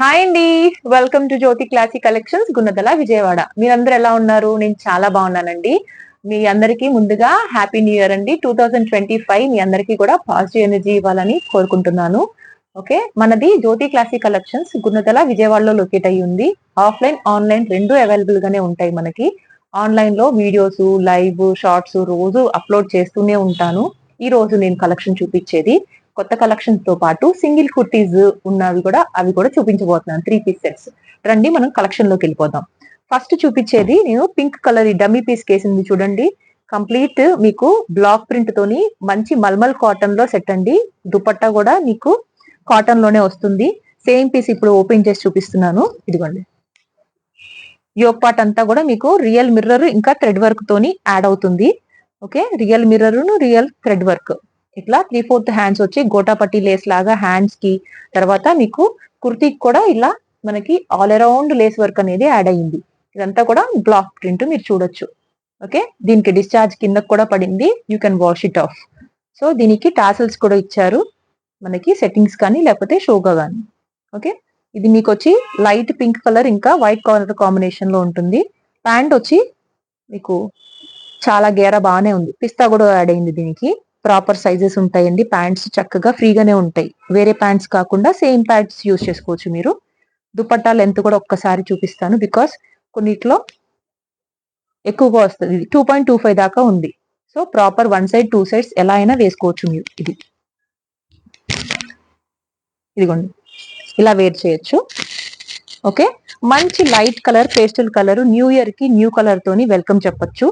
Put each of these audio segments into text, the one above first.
Hi అండి. Welcome to Jyothi Classic Collections Gunadala Vijayawada. మీరందరూ ఎలా ఉన్నారు? నేను చాలా బాగున్నానండి. మీ అందరికీ ముందుగా హ్యాపీ న్యూ ఇయర్ అండి. 2025 మీ అందరికీ కూడా పాజిటివ్ ఎనర్జీ ఇవ్వాలని కోరుకుంటున్నాను. ఓకే, మనది జ్యోతి క్లాసిక్ కలెక్షన్స్ గుణదల విజయవాడలో లొకేట్ అయ్యి ఉంది. ఆఫ్లైన్, ఆన్లైన్ రెండు అవైలబుల్ గానే ఉంటాయి మనకి. ఆన్లైన్ లో వీడియోస్, లైవ్, షార్ట్స్ రోజు అప్లోడ్ చేస్తూనే ఉంటాను. ఈ రోజు నేను కలెక్షన్ చూపించేది కొత్త కలెక్షన్స్ తో పాటు సింగిల్ కుర్తీస్ ఉన్నవి కూడా అవి కూడా చూపించబోతున్నాను. 3 పీస్ సెట్స్. రండి మనం కలెక్షన్ లోకి వెళ్ళిపోదాం. ఫస్ట్ చూపించేది నేను పింక్ కలర్ ఈ డమ్మీ పీస్ కేసింది చూడండి. కంప్లీట్ మీకు బ్లాక్ ప్రింట్ తోని మంచి మల్మల్ కాటన్ లో సెట్ అండి. దుపట్టా కూడా మీకు కాటన్ లోనే వస్తుంది. సేమ్ పీస్ ఇప్పుడు ఓపెన్ చేసి చూపిస్తున్నాను. ఇదిగోండి, యోక్ పార్ట్ అంతా కూడా మీకు రియల్ మిర్రర్ ఇంకా థ్రెడ్ వర్క్ తోని యాడ్ అవుతుంది. Okay, real mirror real thread work. ఇట్లా 3/4 హ్యాండ్స్ వచ్చి గోటాపట్టి లేస్ లాగా హ్యాండ్స్ కి, తర్వాత మీకు కుర్తీకి కూడా ఇలా మనకి ఆల్ అరౌండ్ లేస్ వర్క్ అనేది యాడ్ అయ్యింది. ఇదంతా కూడా బ్లాక్ ప్రింట్ మీరు చూడొచ్చు. ఓకే, దీనికి డిశ్చార్జ్ కింద కూడా పడింది. You can wash it of. So దీనికి టాసల్స్ కూడా ఇచ్చారు మనకి, సెట్టింగ్స్ కానీ లేకపోతే షోగా కానీ. ఓకే, ఇది మీకు వచ్చి లైట్ పింక్ కలర్ ఇంకా వైట్ కలర్ కాంబినేషన్ లో ఉంటుంది. ప్యాంట్ వచ్చి మీకు చాలా గేర బాగానే ఉంది. పిస్తా కూడా యాడ్ అయింది. దీనికి ప్రాపర్ సైజెస్ ఉంటాయండి. ప్యాంట్స్ చక్కగా ఫ్రీగానే ఉంటాయి. వేరే ప్యాంట్స్ కాకుండా సేమ్ ప్యాంట్స్ యూజ్ చేసుకోవచ్చు మీరు. దుపట్టా లెంత్ కూడా ఒక్కసారి చూపిస్తాను, బికాస్ కొన్నిట్లో ఎక్కువగా వస్తుంది. 2.25 దాకా ఉంది. సో ప్రాపర్ 1 సైడ్ 2 సైడ్స్ ఎలా అయినా వేసుకోవచ్చు మీరు. ఇదిగోండి, ఇలా వేర్ చేయొచ్చు. ఓకే, మంచి light colour pastel colour, new year కి న్యూ కలర్ తోని వెల్కమ్ చెప్పొచ్చు.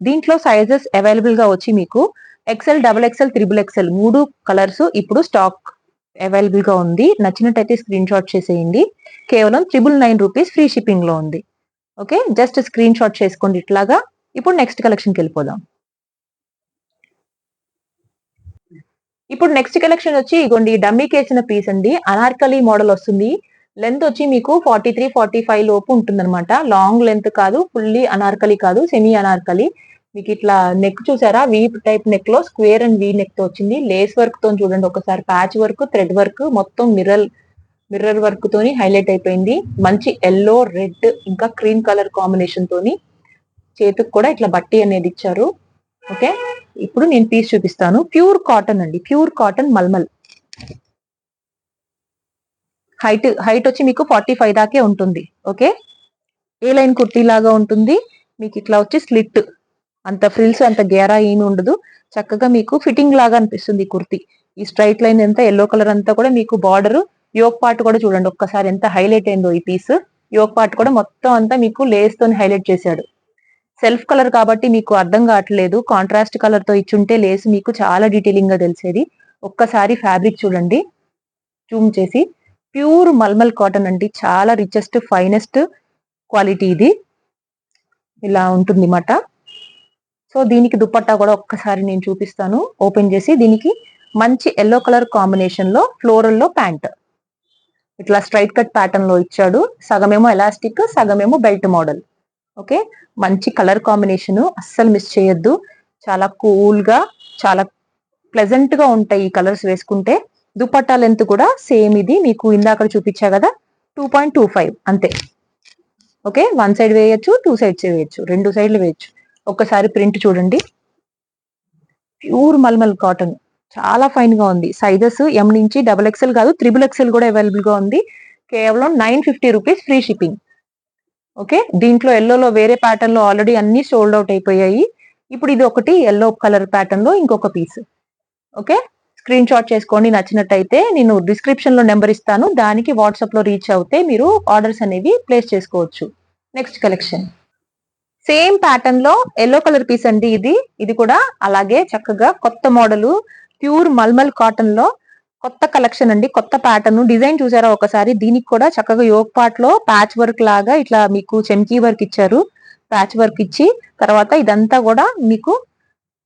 దీంట్లో సైజెస్ అవైలబుల్ గా వచ్చి మీకు XL, XXL, XXL 3 కలర్స్ ఇప్పుడు స్టాక్ అవైలబుల్ గా ఉంది. నచ్చినట్టయితే స్క్రీన్ షాట్ చేసేయండి. కేవలం 999 రూపీస్ ఫ్రీ షిప్పింగ్ లో ఉంది. ఓకే, జస్ట్ స్క్రీన్ షాట్ చేసుకోండి ఇట్లాగా. ఇప్పుడు నెక్స్ట్ కలెక్షన్కి వెళ్ళిపోదాం. ఇప్పుడు నెక్స్ట్ కలెక్షన్ వచ్చి ఇగోండి, డమ్మీకి వేసిన పీస్ అండి. అనార్కలి మోడల్ వస్తుంది. లెంత్ వచ్చి మీకు 43, 45 లోపు ఉంటుందన్నమాట. లాంగ్ లెంత్ కాదు, ఫుల్లీ అనార్కలి కాదు, సెమీ అనార్కలి. మీకు ఇట్లా నెక్ చూసారా, వీ టైప్ నెక్ లో స్క్వేర్ అండ్ వీ నెక్ తో వచ్చింది. లేస్ వర్క్ తో చూడండి ఒకసారి, ప్యాచ్ వర్క్, థ్రెడ్ వర్క్, మొత్తం మిర్రర్ వర్క్ తోని హైలైట్ అయిపోయింది. మంచి ఎల్లో, రెడ్ ఇంకా క్రీమ్ కలర్ కాంబినేషన్ తోని చేతికి కూడా ఇట్లా బట్టి అనేది ఇచ్చారు. ఓకే, ఇప్పుడు నేను పీస్ చూపిస్తాను. ప్యూర్ కాటన్ అండి, ప్యూర్ కాటన్ మల్మల్. హైట్ వచ్చి మీకు 45 దాకే ఉంటుంది. ఓకే, ఏ లైన్ కుర్తీ లాగా ఉంటుంది. మీకు ఇట్లా వచ్చి స్లిట్, అంత ఫ్రిల్స్ అంత గేరా ఏమి ఉండదు. చక్కగా మీకు ఫిట్టింగ్ లాగా అనిపిస్తుంది ఈ కుర్తీ. ఈ స్ట్రైట్ లైన్ అంతా ఎల్లో కలర్ అంతా కూడా మీకు బార్డర్, యోక్ పార్ట్ కూడా చూడండి ఒక్కసారి ఎంత హైలైట్ అయిందో ఈ పీస్. యోక్ పార్ట్ కూడా మొత్తం అంతా మీకు లేస్ తోని హైలైట్ చేశాడు. సెల్ఫ్ కలర్ కాబట్టి మీకు అర్థం కావట్లేదు. కాంట్రాస్ట్ కలర్ తో ఇచ్చుంటే లేస్ మీకు చాలా డీటెయిలింగ్ గా తెలిసేది. ఒక్కసారి ఫ్యాబ్రిక్ చూడండి జూమ్ చేసి. ప్యూర్ మల్మల్ కాటన్ అండి, చాలా రిచెస్ట్ ఫైనెస్ట్ క్వాలిటీ ఇది. ఇలా ఉంటుంది అన్నమాట. సో దీనికి దుపట్టా కూడా ఒక్కసారి నేను చూపిస్తాను ఓపెన్ చేసి. దీనికి మంచి ఎల్లో కలర్ కాంబినేషన్ లో ఫ్లోరల్ లో ప్యాంట్ ఇట్లా స్ట్రైట్ కట్ ప్యాటర్న్ లో ఇచ్చాడు. సగమేమో ఎలాస్టిక్, సగమేమో బెల్ట్ మోడల్. ఓకే, మంచి కలర్ కాంబినేషన్, అస్సలు మిస్ చేయొద్దు. చాలా కూల్ గా, చాలా ప్లెజెంట్ గా ఉంటాయి ఈ కలర్స్ వేసుకుంటే. దుపట్టా లెంత్ కూడా సేమ్, ఇది మీకు ఇందాక చూపించా కదా, 2.25 అంతే. ఓకే, 1 సైడ్ వేయచ్చు, 2 సైడ్స్ వేయచ్చు, 2 సైడ్లు వేయచ్చు. ఒక్కసారి ప్రింట్ చూడండి. ప్యూర్ మల్మల్ కాటన్, చాలా ఫైన్ గా ఉంది. సైజెస్ ఎం నుంచి XXL కాదు, XXL కూడా అవైలబుల్ గా ఉంది. కేవలం 950 రూపీస్ ఫ్రీ షిప్పింగ్. ఓకే, దీంట్లో ఎల్లోలో వేరే ప్యాటర్న్ లో ఆల్రెడీ అన్ని సోల్డ్ అవుట్ అయిపోయాయి. ఇప్పుడు ఇది ఒకటి ఎల్లో కలర్ ప్యాటర్న్ లో ఇంకొక పీస్. ఓకే, స్క్రీన్ షాట్ చేసుకోండి. నచ్చినట్టయితే నేను డిస్క్రిప్షన్ లో నెంబర్ ఇస్తాను, దానికి వాట్సాప్ లో రీచ్ అవుతే మీరు ఆర్డర్స్ అనేవి ప్లేస్ చేసుకోవచ్చు. నెక్స్ట్ కలెక్షన్ సేమ్ ప్యాటర్న్ లో ఎల్లో కలర్ పీస్ అండి. ఇది కూడా అలాగే చక్కగా కొత్త మోడల్, ప్యూర్ మల్మల్ కాటన్ లో కొత్త కలెక్షన్ అండి. కొత్త ప్యాటర్న్ డిజైన్ చూసారా ఒకసారి. దీనికి కూడా చక్కగా యోక్ పార్ట్ లో ప్యాచ్ వర్క్ లాగా ఇట్లా మీకు చెమ్కీ వర్క్ ఇచ్చారు. ప్యాచ్ వర్క్ ఇచ్చి తర్వాత ఇదంతా కూడా మీకు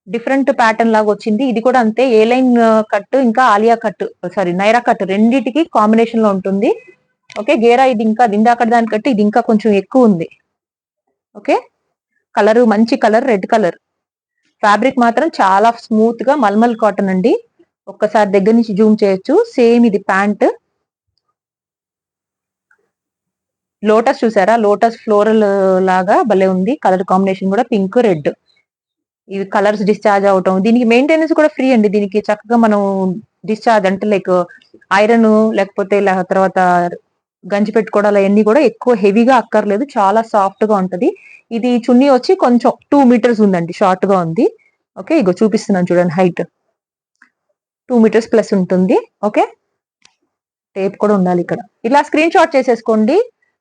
డిఫరెంట్ ప్యాటర్న్ లాగా వచ్చింది. ఇది కూడా అంతే, ఏ లైన్ కట్ ఇంకా Alia cut, sorry Naira cut రెండింటికి కాంబినేషన్ లో ఉంటుంది. ఓకే, గేరా ఇది ఇంకా ఇందాక దానికంటే ఇది ఇంకా కొంచెం ఎక్కువ ఉంది. ఓకే, కలర్ మంచి కలర్, రెడ్ కలర్. ఫ్యాబ్రిక్ మాత్రం చాలా స్మూత్ గా మల్మల్ కాటన్ అండి. ఒక్కసారి దగ్గర నుంచి జూమ్ చేయొచ్చు. సేమ్ ఇది ప్యాంట్, లోటస్ చూసారా, లోటస్ ఫ్లోరల్ లాగా భలే ఉంది. కలర్ కాంబినేషన్ కూడా పింక్ రెడ్. ఇవి కలర్స్ డిశ్చార్జ్ అవటం, దీనికి మెయింటెనెన్స్ కూడా ఫ్రీ అండి. దీనికి చక్కగా మనం డిశ్చార్జ్ అంటే లైక్ ఐరన్ లేకపోతే తర్వాత గంజి పెట్టుకోవడాలు అవన్నీ కూడా ఎక్కువ హెవీగా అక్కర్లేదు, చాలా సాఫ్ట్ గా ఉంటది. ఇది చున్నీ వచ్చి కొంచెం 2 మీటర్స్ ఉందండి, షార్ట్ గా ఉంది. ఓకే, ఇగో చూపిస్తున్నాను చూడండి, హైట్ 2 మీటర్స్ ప్లస్ ఉంటుంది. ఓకే, టేప్ కూడా ఉండాలి ఇక్కడ. ఇలా స్క్రీన్ షాట్ చేసేసుకోండి.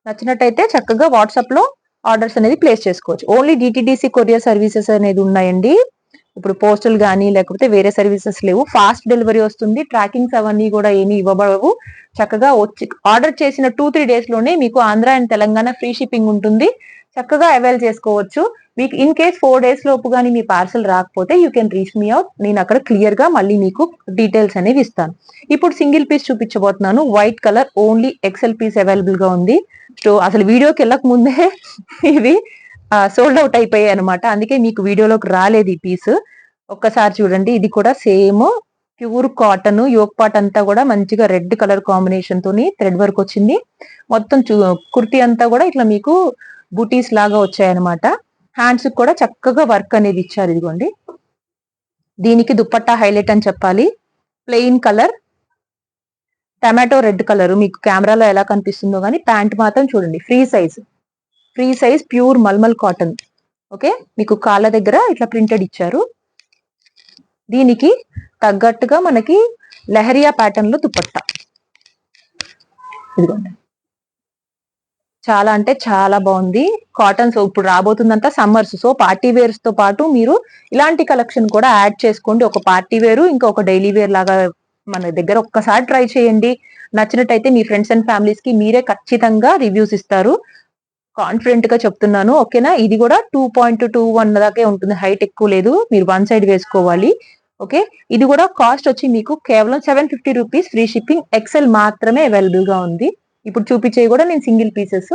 నచ్చినట్టయితే చక్కగా వాట్సాప్ లో ఆర్డర్స్ అనేది ప్లేస్ చేసుకోవచ్చు. ఓన్లీ డిటిడిసి కొరియర్ సర్వీసెస్ అనేది ఉన్నాయండి. ఇప్పుడు పోస్టల్ గానీ లేకపోతే వేరే సర్వీసెస్ లేవు. ఫాస్ట్ డెలివరీ వస్తుంది. ట్రాకింగ్స్ అవన్నీ కూడా ఏమి ఇవ్వబడవు. చక్కగా వచ్చి ఆర్డర్ చేసిన 2-3 డేస్ లోనే మీకు Andhra and Telangana free shipping ఉంటుంది. చక్కగా అవైల్ చేసుకోవచ్చు. మీకు ఇన్ కేస్ 4 డేస్ లోపు కానీ మీ పార్సల్ రాకపోతే you can reach me out. నేను అక్కడ క్లియర్ గా మళ్ళీ మీకు డీటెయిల్స్ అనేవి ఇస్తాను. ఇప్పుడు సింగిల్ పీస్ చూపించబోతున్నాను. White colour, only XL piece available గా ఉంది. సో అసలు వీడియోకి వెళ్ళక ముందే ఇది సోల్డ్ అవుట్ అయిపోయాయి అనమాట. అందుకే మీకు వీడియోలోకి రాలేదు ఈ పీస్. ఒక్కసారి చూడండి, ఇది కూడా same pure cotton. Yoke part అంతా కూడా మంచిగా రెడ్ కలర్ కాంబినేషన్ తోని థ్రెడ్ వర్క్ వచ్చింది. మొత్తం కుర్తీ అంతా కూడా ఇట్లా మీకు బూటీస్ లాగా వచ్చాయన్నమాట. హ్యాండ్స్ కూడా చక్కగా వర్క్ అనేది ఇచ్చారు. ఇదిగోండి, దీనికి దుపట్టా హైలైట్ అని చెప్పాలి. Plain colour, tomato red colour, మీకు కెమెరాలో ఎలా కనిపిస్తుందో కానీ ప్యాంట్ మాత్రం చూడండి free size pure mulmul cotton. Okay, మీకు కాళ్ళ దగ్గర ఇట్లా ప్రింటెడ్ ఇచ్చారు. దీనికి తగ్గట్టుగా మనకి లెహరియా ప్యాటర్న్ లో దుపట్టా. ఇదిగోండి, చాలా అంటే చాలా బాగుంది. కాటన్. సో ఇప్పుడు రాబోతుందంతా సమ్మర్స్, సో పార్టీ వేర్స్ తో పాటు మీరు ఇలాంటి కలెక్షన్ కూడా యాడ్ చేసుకోండి. ఒక పార్టీ వేరు, ఇంకొక డైలీ వేర్ లాగా మన దగ్గర ఒక్కసారి ట్రై చేయండి. నచ్చినట్టయితే మీ ఫ్రెండ్స్ అండ్ ఫ్యామిలీస్ కి మీరే ఖచ్చితంగా రివ్యూస్ ఇస్తారు. కాన్ఫిడెంట్ గా చెప్తున్నాను. ఓకేనా, ఇది కూడా 2.21 దాకే ఉంటుంది, హైట్ ఎక్కువ లేదు. మీరు వన్ సైడ్ వేసుకోవాలి. ఓకే, ఇది కూడా కాస్ట్ వచ్చి మీకు కేవలం 750 రూపీస్, ఫ్రీ షిప్పింగ్. ఎక్సెల్ మాత్రమే అవైలబుల్ గా ఉంది. ఇప్పుడు చూపించేవి కూడా నేను single pieces.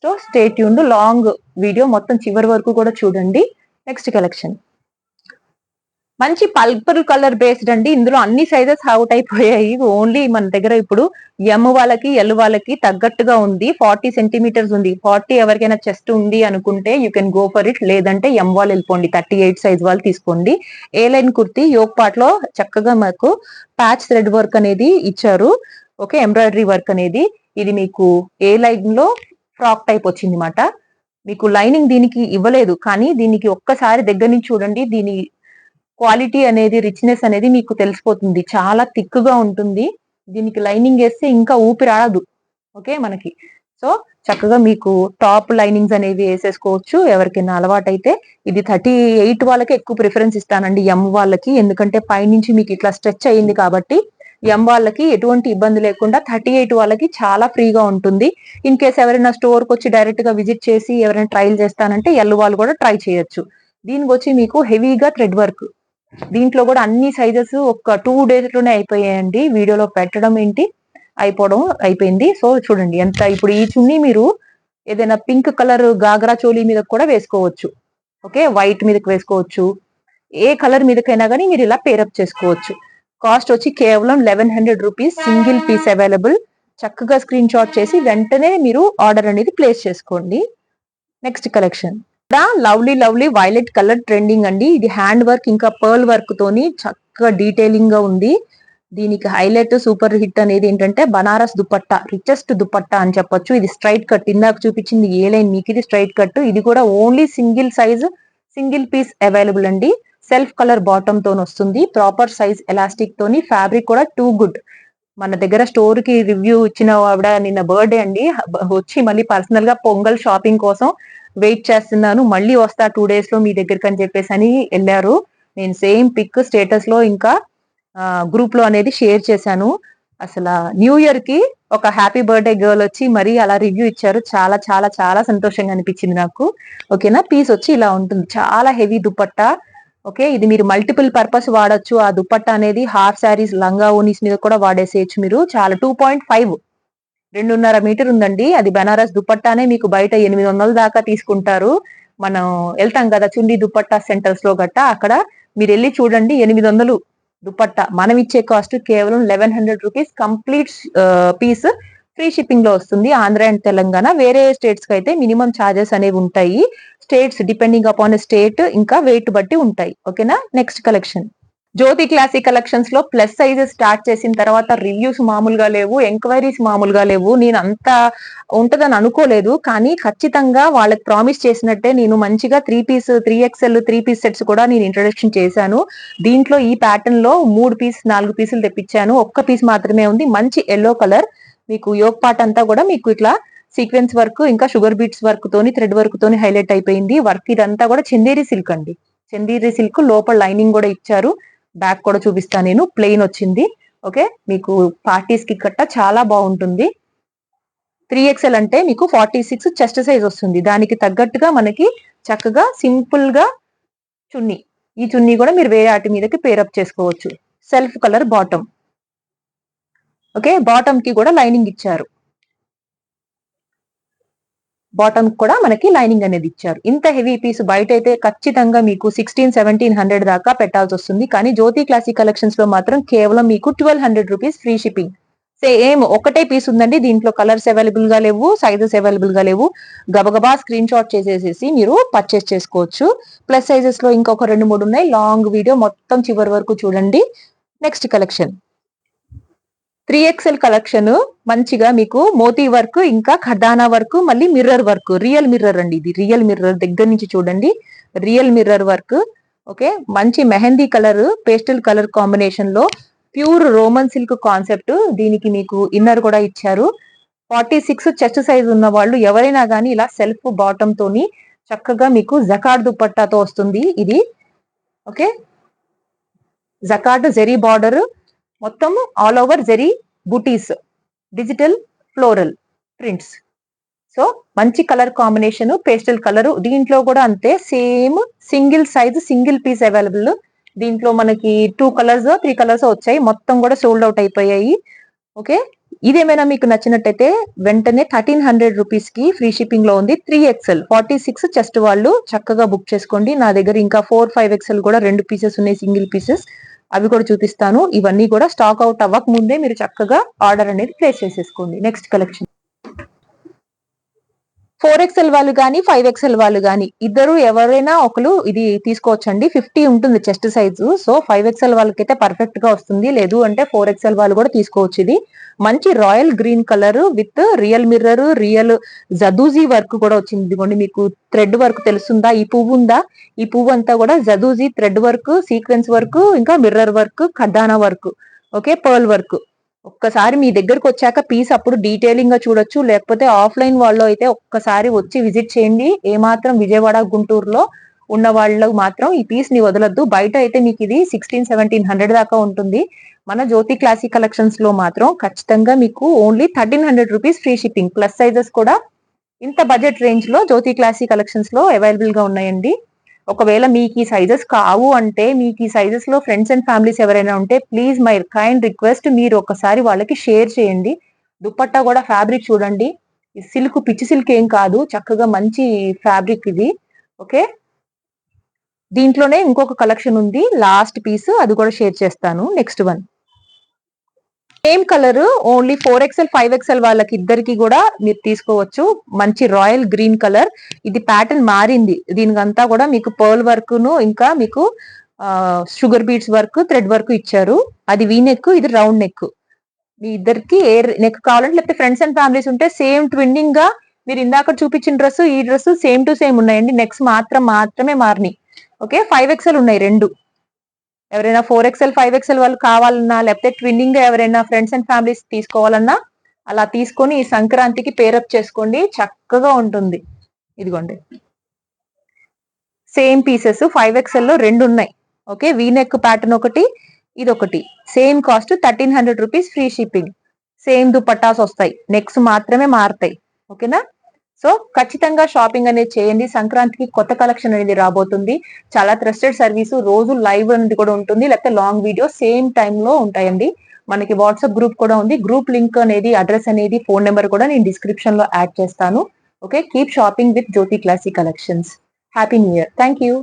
So stay tuned, long video మొత్తం చివరి వరకు కూడా చూడండి. నెక్స్ట్ కలెక్షన్ మంచి పల్పర్ కలర్ బేస్డ్ అండి. ఇందులో అన్ని సైజెస్ అవుట్ అయిపోయాయి. ఓన్లీ మన దగ్గర ఇప్పుడు ఎమ్ వాళ్ళకి, ఎల్ వాళ్ళకి తగ్గట్టుగా ఉంది. 40 సెంటీమీటర్స్ ఉంది. 40 ఎవరికైనా చెస్ట్ ఉంది అనుకుంటే you can go for it. లేదంటే ఎం వాళ్ళు వెళ్ళిపోండి, 38 సైజ్ వాళ్ళు తీసుకోండి. ఏ లైన్ కుర్తి, యోక్ పార్ట్ లో చక్కగా మాకు ప్యాచ్ థ్రెడ్ వర్క్ అనేది ఇచ్చారు. ఓకే, ఎంబ్రాయిడరీ వర్క్ అనేది. ఇది మీకు ఏ లైన్ లో ఫ్రాక్ టైప్ వచ్చింది మాట. మీకు లైనింగ్ దీనికి ఇవ్వలేదు, కానీ దీనికి ఒక్కసారి దగ్గర నుంచి చూడండి. దీని క్వాలిటీ అనేది, రిచ్నెస్ అనేది మీకు తెలిసిపోతుంది. చాలా థిక్ గా ఉంటుంది. దీనికి లైనింగ్ వేస్తే ఇంకా ఊపిరాడదు. ఓకే మనకి. సో చక్కగా మీకు టాప్ లైనింగ్స్ అనేవి వేసేసుకోవచ్చు ఎవరికైనా అలవాటైతే. ఇది 38 వాళ్ళకి ఎక్కువ ప్రిఫరెన్స్ ఇస్తానండి, ఎం వాళ్ళకి. ఎందుకంటే పైనుంచి మీకు ఇట్లా స్ట్రెచ్ అయ్యింది కాబట్టి ఎం వాళ్ళకి ఎటువంటి ఇబ్బంది లేకుండా 38 వాళ్ళకి చాలా ఫ్రీగా ఉంటుంది. ఇన్ కేస్ ఎవరైనా స్టోర్ కి వచ్చి డైరెక్ట్ గా విజిట్ చేసి ఎవరైనా ట్రైల్ చేస్తానంటే ఎల్ వాళ్ళు కూడా ట్రై చేయొచ్చు. దీనికి వచ్చి మీకు హెవీగా థ్రెడ్ వర్క్. దీంట్లో కూడా అన్ని సైజెస్ ఒక 2 డేస్ లోనే అయిపోయాయండి. వీడియోలో పెట్టడం ఏంటి, అయిపోవడం అయిపోయింది. సో చూడండి ఎంత. ఇప్పుడు ఈ చున్నీ మీరు ఏదైనా పింక్ కలర్ గాగ్రా చోలీ మీద కూడా వేసుకోవచ్చు. ఓకే, వైట్ మీదకి వేసుకోవచ్చు. ఏ కలర్ మీదకైనా కానీ మీరు ఇలా పేరప్ చేసుకోవచ్చు. కాస్ట్ వచ్చి కేవలం 1100 రూపీస్, సింగిల్ పీస్ అవైలబుల్. చక్కగా స్క్రీన్ షాట్ చేసి వెంటనే మీరు ఆర్డర్ అనేది ప్లేస్ చేసుకోండి. Next collection lovely violet colour trending అండి. ఇది హ్యాండ్ వర్క్ ఇంకా పర్ల్ వర్క్ తోని చక్కగా డీటెయిలింగ్ గా ఉంది. దీనికి హైలైట్, సూపర్ హిట్ అనేది ఏంటంటే బనారస్ దుపట్టా, రిచెస్ట్ దుపట్టా అని చెప్పొచ్చు. ఇది స్ట్రైట్ కట్, ఇందాక చూపించింది ఏ లైన్, మీకు ఇది స్ట్రైట్ కట్. ఇది కూడా only single size, single piece available అండి. సెల్ఫ్ కలర్ బాటమ్ తోని వస్తుంది. ప్రాపర్ సైజ్ ఎలాస్టిక్ తోని, ఫ్యాబ్రిక్ కూడా టూ గుడ్. మన దగ్గర స్టోర్ కి రివ్యూ ఇచ్చిన ఆవిడ నిన్న బర్త్డే అండి, వచ్చి మళ్ళీ పర్సనల్ గా పొంగల్ షాపింగ్ కోసం వెయిట్ చేస్తున్నాను, మళ్ళీ వస్తా 2 డేస్ లో మీ దగ్గరికి అని చెప్పేసి అని వెళ్ళారు. నేను సేమ్ పిక్ స్టేటస్ లో ఇంకా గ్రూప్ లో అనేది షేర్ చేశాను. అసలు న్యూ ఇయర్ కి ఒక హ్యాపీ బర్త్డే గర్ల్ వచ్చి మరీ అలా రివ్యూ ఇచ్చారు. చాలా చాలా చాలా సంతోషంగా అనిపించింది నాకు. ఓకేనా, పీస్ వచ్చి ఇలా ఉంటుంది. చాలా హెవీ దుపట్టా. ఓకే, ఇది మీరు మల్టిపుల్ పర్పస్ వాడచ్చు. ఆ దుపట్టా అనేది హాఫ్ శారీస్, లంగా ఓనీస్ మీద కూడా వాడేసేయచ్చు మీరు. చాలా 2.5, 2.5 మీటర్ ఉందండి. అది బనారస్ దుపట్టానే మీకు బయట 800 దాకా తీసుకుంటారు. మనం వెళ్తాం కదా చుండి దుపట్టా సెంటర్స్ లో గట్టా, అక్కడ మీరు వెళ్ళి చూడండి. 800 దుపట్టా. మనం ఇచ్చే కాస్ట్ కేవలం 1100 rupees, complete piece free shipping లో వస్తుంది ఆంధ్ర అండ్ తెలంగాణ. వేరే స్టేట్స్ కి అయితే మినిమం ఛార్జెస్ అనేవి ఉంటాయి. స్టేట్స్ డిపెండింగ్ అపాన్ స్టేట్ ఇంకా వెయిట్ బట్టి ఉంటాయి. ఓకేనా. నెక్స్ట్ కలెక్షన్ జ్యోతి క్లాసిక్ కలెక్షన్స్ లో ప్లస్ సైజెస్ స్టార్ట్ చేసిన తర్వాత రివ్యూస్ మామూలుగా లేవు, ఎంక్వైరీస్ మామూలుగా లేవు. నేను అంత ఉంటదని అనుకోలేదు, కానీ ఖచ్చితంగా వాళ్ళకి ప్రామిస్ చేసినట్టే నేను మంచిగా 3XL 3 పీస్ సెట్స్ కూడా నేను ఇంట్రొడక్షన్ చేశాను. దీంట్లో ఈ ప్యాటర్న్ లో 4 పీసులు తెప్పించాను. ఒక్క పీస్ మాత్రమే ఉంది. మంచి ఎల్లో కలర్. మీకు యోగ్ పార్ట్ అంతా కూడా మీకు ఇట్లా సీక్వెన్స్ వర్క్ ఇంకా షుగర్ బీట్స్ వర్క్ తోని థ్రెడ్ వర్క్ తోని హైలైట్ అయిపోయింది. వర్క్ ఇదంతా కూడా చందేరి సిల్క్ అండి. చందేరి సిల్క్ లోపల లైనింగ్ కూడా ఇచ్చారు. బ్యాక్ కూడా చూపిస్తాను నేను. ప్లెయిన్ వచ్చింది. ఓకే, మీకు పార్టీస్ కి కట్ట చాలా బాగుంటుంది. 3XL అంటే మీకు 46 చెస్ట్ సైజ్ వస్తుంది. దానికి తగ్గట్టుగా మనకి చక్కగా సింపుల్ గా చున్నీ. ఈ చున్నీ కూడా మీరు వేరే వాటి మీదకి పేరప్ చేసుకోవచ్చు. Self colour bottom. Okay, bottom కి కూడా లైనింగ్ ఇచ్చారు. బాటమ్ కూడా మనకి లైనింగ్ అనేది ఇచ్చారు. ఇంత హెవీ పీస్ బయట అయితే ఖచ్చితంగా మీకు 1600-1700 దాకా పెట్టాల్సి వస్తుంది. కానీ జ్యోతి క్లాసిక్ కలెక్షన్స్ లో మాత్రం కేవలం మీకు 1200 రూపీస్ ఫ్రీ షిప్పింగ్. సేమ్ ఒకటే పీస్ ఉందండి. దీంట్లో కలర్స్ అవైలబుల్ గా లేవు, సైజెస్ అవైలబుల్ గా లేవు. గబగబా స్క్రీన్ షాట్ చేసేసి మీరు పర్చేస్ చేసుకోవచ్చు. ప్లస్ సైజెస్ లో ఇంకొక 2-3 ఉన్నాయి. లాంగ్ వీడియో మొత్తం చివరి వరకు చూడండి. Next collection 3XL collection. మంచిగా మీకు మోతీ వర్క్ ఇంకా ఖర్దానా వర్క్, మళ్ళీ మిర్రర్ వర్క్. రియల్ మిర్రర్ అండి ఇది. రియల్ మిర్రర్ దగ్గర నుంచి చూడండి. Real mirror work. ఓకే, మంచి mehndi colour, pastel colour combination లో ప్యూర్ రోమన్ సిల్క్ కాన్సెప్ట్. దీనికి మీకు ఇన్నర్ కూడా ఇచ్చారు. 46 చెస్ట్ సైజ్ ఉన్న వాళ్ళు ఎవరైనా కానీ ఇలా సెల్ఫ్ బాటమ్ తోని చక్కగా మీకు జకార్డ్ దుపట్టాతో వస్తుంది ఇది. ఓకే, జకార్డ్ జెరీ బార్డర్, మొత్తం all over zari butis, digital floral prints. So మంచి కలర్ కాంబినేషన్, పేస్టల్ కలర్. దీంట్లో కూడా అంతే, same single size single piece available. దీంట్లో మనకి 2 కలర్స్ 3 కలర్స్ వచ్చాయి. మొత్తం కూడా సోల్డ్ అవుట్ అయిపోయాయి. ఓకే, ఇదేమైనా మీకు నచ్చినట్టయితే వెంటనే 1300 రూపీస్ కి ఫ్రీ షిప్పింగ్ లో ఉంది. 3XL 46 చెస్ట్ వాళ్ళు చక్కగా బుక్ చేసుకోండి. నా దగ్గర ఇంకా 4-5XL కూడా 2 పీసెస్ ఉన్నాయి, సింగిల్ పీసెస్. అవి కూడా చూపిస్తాను. ఇవన్నీ కూడా స్టాక్ అవుట్ అవ్వక ముందే మీరు చక్కగా ఆర్డర్ అనేది ప్లేస్ చేసేసుకోండి. నెక్స్ట్ కలెక్షన్ 4XL వాళ్ళు కానీ 5XL వాళ్ళు కానీ ఇద్దరు ఎవరైనా ఒకరు ఇది తీసుకోవచ్చండి. 50 ఉంటుంది చెస్ట్ సైజు. సో 5XL వాళ్ళకైతే పర్ఫెక్ట్ గా వస్తుంది. లేదు అంటే 4XL వాళ్ళు కూడా తీసుకోవచ్చు. ఇది మంచి royal green colour with real mirror, real zardozi work కూడా వచ్చింది. ఇదిగోండి, మీకు థ్రెడ్ వర్క్ తెలుస్తుందా? ఈ పువ్వు ఉందా? ఈ పువ్వు అంతా కూడా zardozi thread work, sequence work, ఇంకా మిర్రర్ వర్క్, ఖర్దానా వర్క్, ఓకే, పర్ల్ వర్క్. ఒక్కసారి మీ దగ్గరకు వచ్చాక పీస్ అప్పుడు డీటెయిలింగ్ గా చూడొచ్చు. లేకపోతే ఆఫ్లైన్ వాళ్ళు అయితే ఒక్కసారి వచ్చి విజిట్ చేయండి. ఏమాత్రం విజయవాడ గుంటూరులో ఉన్న వాళ్ళకు మాత్రం ఈ పీస్ ని వదలొద్దు. బయట అయితే మీకు ఇది 1600-1700 దాకా ఉంటుంది. మన జ్యోతి క్లాసిక్ కలెక్షన్స్ లో మాత్రం ఖచ్చితంగా మీకు only 1300 rupees free shipping. Plus sizes కూడా ఇంత బడ్జెట్ రేంజ్ లో జ్యోతి క్లాసిక్ కలెక్షన్స్ లో అవైలబుల్ గా ఉన్నాయండి. ఒకవేళ మీకు ఈ సైజెస్ కావు అంటే, మీకు ఈ సైజెస్ లో ఫ్రెండ్స్ అండ్ ఫ్యామిలీస్ ఎవరైనా ఉంటే ప్లీజ్ మై కైండ్ రిక్వెస్ట్, మీరు ఒకసారి వాళ్ళకి షేర్ చేయండి. దుపట్టా కూడా ఫ్యాబ్రిక్ చూడండి. సిల్క్ పిచ్చి సిల్క్ ఏం కాదు, చక్కగా మంచి ఫ్యాబ్రిక్ ఇది. ఓకే, దీంట్లోనే ఇంకొక కలెక్షన్ ఉంది, లాస్ట్ పీస్, అది కూడా షేర్ చేస్తాను. Next one same colour only 4XL 5XL వాళ్ళకి ఇద్దరికి కూడా మీరు తీసుకోవచ్చు. మంచి రాయల్ గ్రీన్ కలర్. ఇది ప్యాటర్న్ మారింది. దీనికంతా కూడా మీకు పర్ల్ వర్క్ ను ఇంకా మీకు sugar beads work, thread work ఇచ్చారు. అది వీ నెక్, ఇది రౌండ్ నెక్. మీ ఇద్దరికి ఏ నెక్ కావాలంటే, లేకపోతే ఫ్రెండ్స్ అండ్ ఫ్యామిలీస్ ఉంటే సేమ్ ట్విన్నింగ్ గా మీరు ఇందాక చూపించిన డ్రెస్ ఈ డ్రెస్ సేమ్ టు సేమ్ ఉన్నాయండి. నెక్స్ట్ మాత్రమే మారినాయి. ఓకే, 5XL ఉన్నాయి రెండు. ఎవరైనా 4XL 5XL వాళ్ళు కావాలన్నా, లేకపోతే ట్విన్నింగ్ ఎవరైనా ఫ్రెండ్స్ అండ్ ఫ్యామిలీస్ తీసుకోవాలన్నా అలా తీసుకొని ఈ సంక్రాంతికి పేరప్ చేసుకోండి, చక్కగా ఉంటుంది. ఇదిగోండి, సేమ్ పీసెస్ 5XL లో 2 ఉన్నాయి. ఓకే, వీ నెక్ ప్యాటర్న్ ఒకటి, ఇదొకటి. Same cost 1300 rupees free shipping. Same dupattas వస్తాయి, నెక్స్ మాత్రమే మారుతాయి. ఓకేనా. సో ఖచ్చితంగా షాపింగ్ అనేది చేయండి. సంక్రాంతికి కొత్త కలెక్షన్ అనేది రాబోతుంది. చాలా ట్రస్టెడ్ సర్వీస్, రోజు లైవ్ అనేది కూడా ఉంటుంది, లేకపోతే లాంగ్ వీడియో సేమ్ టైమ్ లో ఉంటాయండి. మనకి వాట్సాప్ గ్రూప్ కూడా ఉంది. గ్రూప్ లింక్ అనేది, అడ్రస్ అనేది, ఫోన్ నెంబర్ కూడా నేను డిస్క్రిప్షన్ లో యాడ్ చేస్తాను. Okay, keep shopping with Jyothi Classic Collections. Happy new year. Thank you.